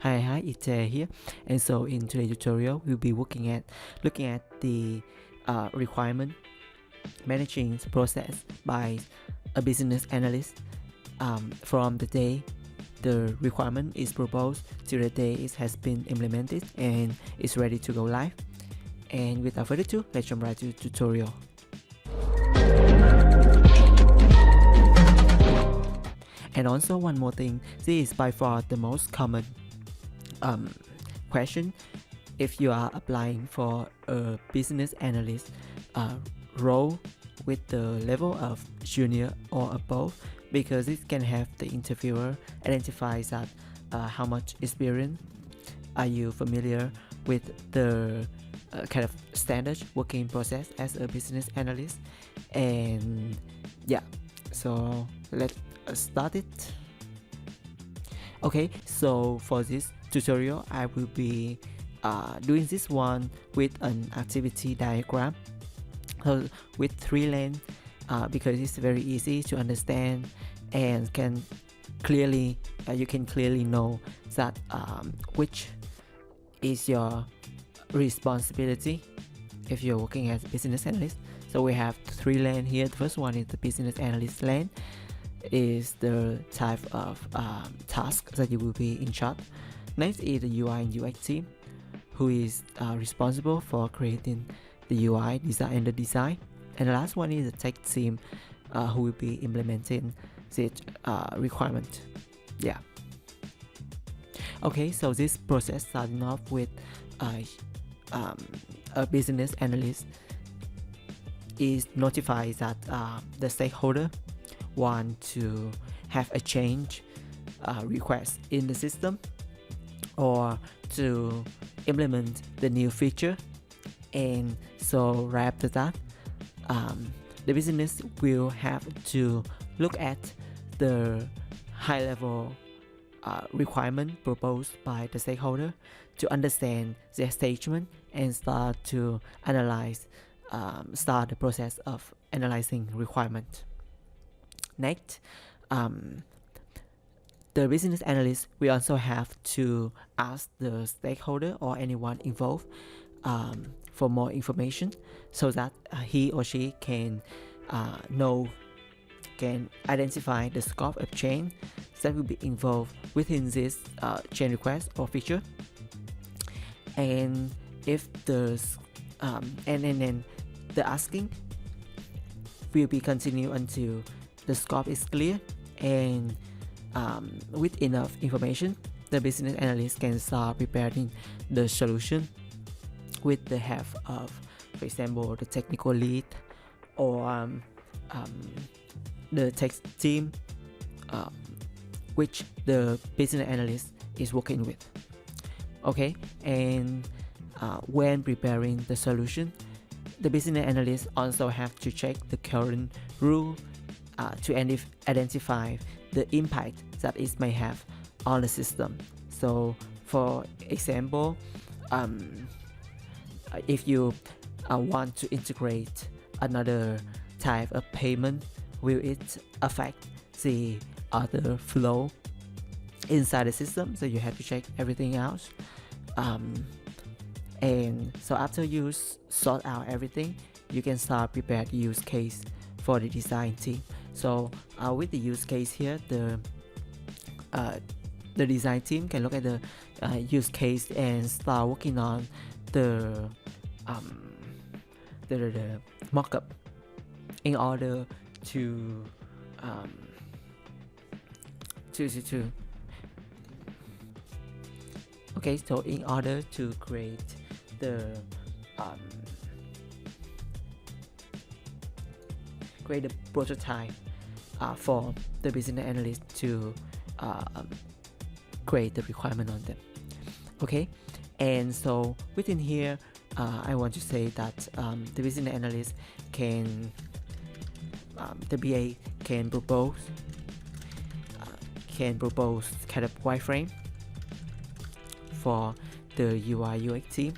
Hi, it's here. And so in today's tutorial, we'll be looking at the requirement managing process by a business analyst from the day the requirement is proposed to the day it has been implemented and is ready to go live. And without further ado, let's jump right to the tutorial. And also one more thing, this is by far the most common question if you are applying for a business analyst role with the level of junior or above, because it can have the interviewer identify that how much experience are you familiar with the kind of standard working process as a business analyst. And yeah, so let's start it. Okay, so for this tutorial I will be doing this one with an activity diagram with 3 lanes because it's very easy to understand and can clearly you can clearly know that which is your responsibility if you're working as a business analyst. So we have 3 lanes here. The first one is the business analyst lane, is the type of task that you will be in charge. Next is the UI and UX team, who is responsible for creating the UI design and the design. And the last one is the tech team, who will be implementing this requirement. Yeah. Okay, so this process starting off with a business analyst is notified that the stakeholder want to have a change request in the system or to implement the new feature. And so right after that, the business will have to look at the high level requirement proposed by the stakeholder to understand their statement and start to analyze, start the process of analyzing requirement. Next, the business analyst will also have to ask the stakeholder or anyone involved for more information so that he or she can can identify the scope of change that will be involved within this change request or feature. And if the and then the asking will be continued until the scope is clear, and with enough information, the business analyst can start preparing the solution with the help of, for example, the technical lead or the tech team, which the business analyst is working with. Okay, and when preparing the solution, the business analyst also have to check the current rule to identify the impact that it may have on the system. So for example, if you want to integrate another type of payment, will it affect the other flow inside the system? So you have to check everything out. And so after you sort out everything, you can start prepare the use case for the design team. So with the use case here, the design team can look at the use case and start working on the mockup in order to okay, so in order to create the prototype for the business analyst to create the requirement on them. Okay, and so within here, I want to say that the business analyst can the BA can propose kind of wireframe for the UI UX team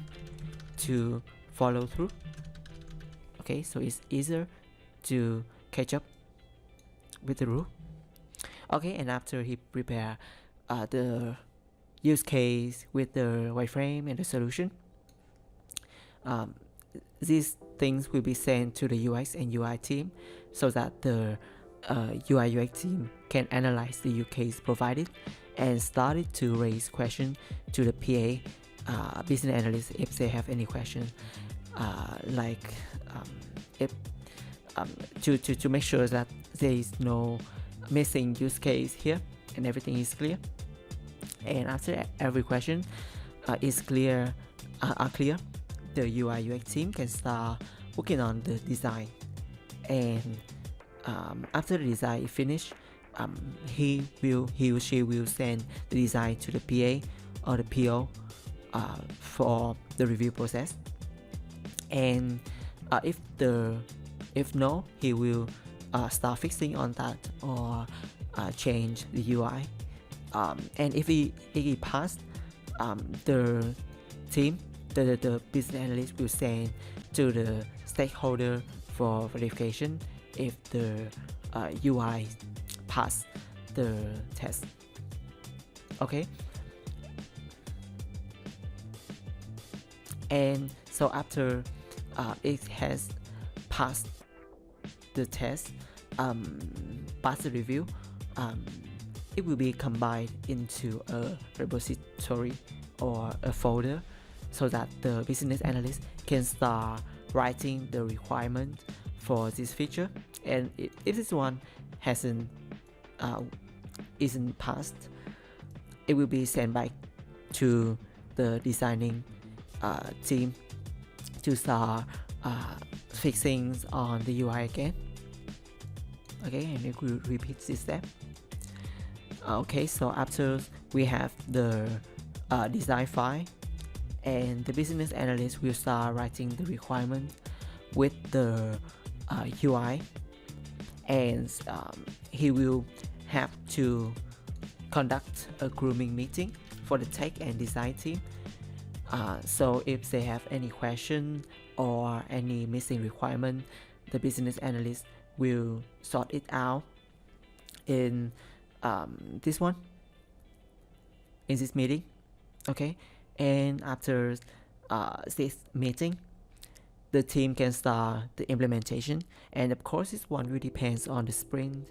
to follow through. Okay, so it's easier to catch up with the rule. Okay, and after he prepare the use case with the wireframe and the solution. These things will be sent to the UX and UI team so that the UI UX team can analyze the use case provided and started to raise questions to the PA, business analyst, if they have any question, if to make sure that there is no missing use case here and everything is clear. And after every question is clear, the UI UX team can start working on the design. And after the design is finished, he or she will send the design to the PA or the PO for the review process. And if no, he will start fixing on that or change the UI. And if he passed, the team, the business analyst will send to the stakeholder for verification if the UI pass the test. Okay. And so after it has passed the test, pass the review, it will be combined into a repository or a folder so that the business analyst can start writing the requirement for this feature. And if this one isn't passed, it will be sent back to the designing team to start fixing on the UI again. Okay, and it will repeat this step. Okay, so after we have the design file, and the business analyst will start writing the requirement with the UI, and he will have to conduct a grooming meeting for the tech and design team. So if they have any question or any missing requirement, the business analyst will sort it out in this meeting. Okay, and after this meeting, the team can start the implementation. And of course, this one really depends on the sprint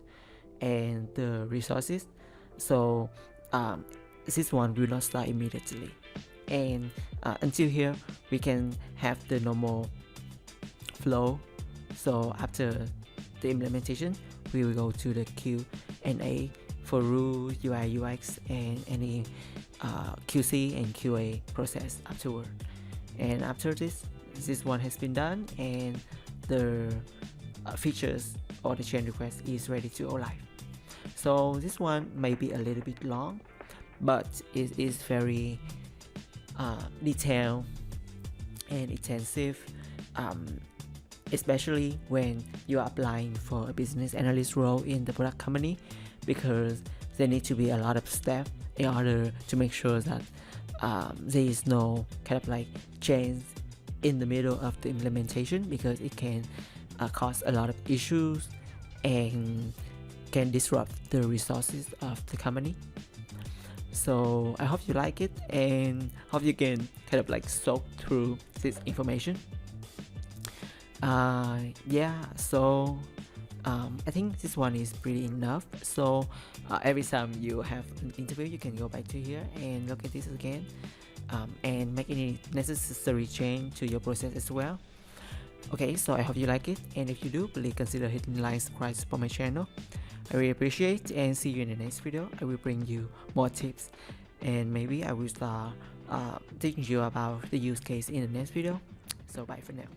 and the resources. So this one will not start immediately. And until here, we can have the normal flow. So after the implementation, we will go to the Q&A for rules, UI, UX, and any QC and QA process afterward. And after this one has been done, and the features or the change request is ready to go live. So this one may be a little bit long, but it is very detailed and intensive, especially when you are applying for a business analyst role in the product company, because there need to be a lot of steps in order to make sure that there is no kind of like change in the middle of the implementation, because it can cause a lot of issues and can disrupt the resources of the company. So I hope you like it, and hope you can kind of like soak through this information. So I think this one is pretty enough. So every time you have an interview, you can go back to here and look at this again, and make any necessary change to your process as well. Okay, so I hope you like it, and if you do, please consider hitting like, subscribe, support my channel. I really appreciate it, and see you in the next video. I will bring you more tips, and maybe I will start teaching you about the use case in the next video. So bye for now.